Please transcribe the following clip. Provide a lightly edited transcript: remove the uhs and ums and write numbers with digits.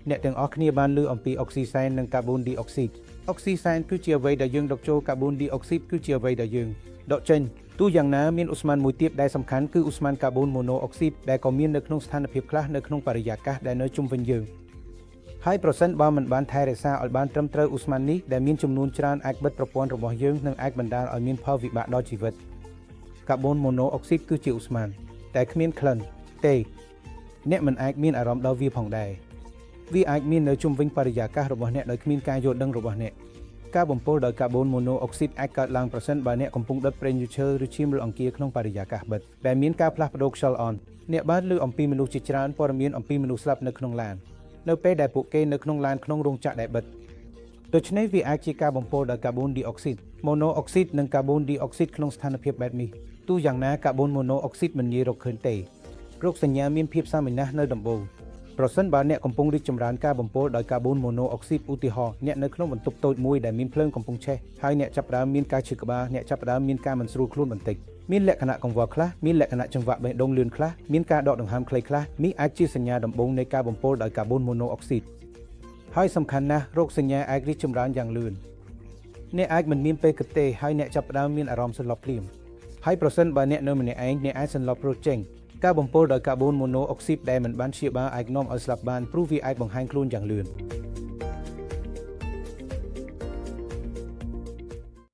អ្នកទាំងអស់គ្នាបានលើអំពីអុកស៊ីសែននិងកាបូនឌីអុកស៊ីតអុកស៊ីសែនគឺជាអ្វីដែលយើងដកចូលកាបូនឌីអុកស៊ីតគឺជាអ្វីដែលយើងដកចេញទូយ៉ាងណាមានឧស្ម័នមួយទៀតដែលសំខាន់គឺឧស្ម័នកាបូនម៉ូណូអុកស៊ីតដែលក៏មាននៅក្នុងស្ថានភាពខ្លះនៅក្នុងបរិយាកាសដែលនៅជុំវិញយើងហើយប្រសិនបើមិនបានថែរក្សាឲ្យបានត្រឹមត្រូវឧស្ម័ននេះដែលមានចំនួនច្រើនអាចបិទប្រព័ន្ធរបស់យើងនិងអាចបណ្ដាលឲ្យមានផលវិបាកដល់ជីវិតកាបូនម៉ូណូអុកស៊ីតគឺជាឧស្ម័នតែគ្មានក្លិនទេអ្នកមិនអាចមានអារម្មណ៍ដល់វាផងដែរវាអាចមាននៅជុំវិញបរិយាកាសរបស់អ្នកដោយគ្មានការយល់ដឹងរបស់អ្នកការបំពុលដោយកាបូនម៉ូណូអុកស៊ីតអាចកើតឡើងប្រសិនបើអ្នកកំពុងដុតប្រេងឈើឬឈាមឬអង្គារក្នុងបរិយាកាសបិទដែលមានការផ្លាស់ប្ដូរខ្យល់អន់អ្នកបានលើអំពីមនុស្សជាច្រើនព័ត៌មានអំពីមនុស្សស្លាប់នៅក្នុងឡាននៅពេលដែលពួកគេនៅក្នុងឡានក្នុងរោងចក្រដែលបិទដូច្នេះវាអាចជាការបំពុលដោយកាបូនឌីអុកស៊ីតម៉ូណូអុកស៊ីតនិងកាបូនឌីអុកស៊ីតក្នុងស្ថានភាពបែបនេះទូយ៉ាងណាកាបូនម៉ូណូអុកស៊ីតមិនងាយរកឃើញទេរោគសញ្ញាមានភាពសាមញ្ញណាស់នៅដំបូងប្រសិនបើអ្នកកំពុងរីកចម្រើនការបំពុលដោយកាបូនម៉ូណូអុកស៊ីតឧទាហរណ៍អ្នកនៅក្នុងបន្ទប់តូចមួយដែលមានភ្លើងកំពុងឆេះហើយអ្នកចាប់ផ្ដើមមានការឈឺក្បាលអ្នកចាប់ផ្ដើមមានការមិនស្រួលខ្លួនបន្តិចមានលក្ខណៈកង្វល់ខ្លះមានលក្ខណៈចង្វាក់បេះដូងលឿនខ្លះមានការដកដង្ហើមខ្លីខ្លះនេះអាចជាសញ្ញាដំបូងនៃការបំពុលដោយកាបូនម៉ូណូអុកស៊ីតហើយសំខាន់ណាស់រោគសញ្ញាអាចរីកចម្រើនយ៉ាងលឿនអ្នកអាចមិនមានពេលគិតទេហើយអ្នកចាប់ផ្ដើមមានអារម្មណ៍សន្លប់ភ្លាមហើយប្រសិនបើអ្នកនៅម្នាក់ឯងអ្នកអាចសន្លប់រត់ចេញការបំពុលដោយកាបូនម៉ូណូអុកស៊ីតដែលមិនបានព្យាបាលអាចនាំឲ្យស្លាប់បានព្រោះវាអាចបង្ហាញខ្លួនយ៉ាងលឿន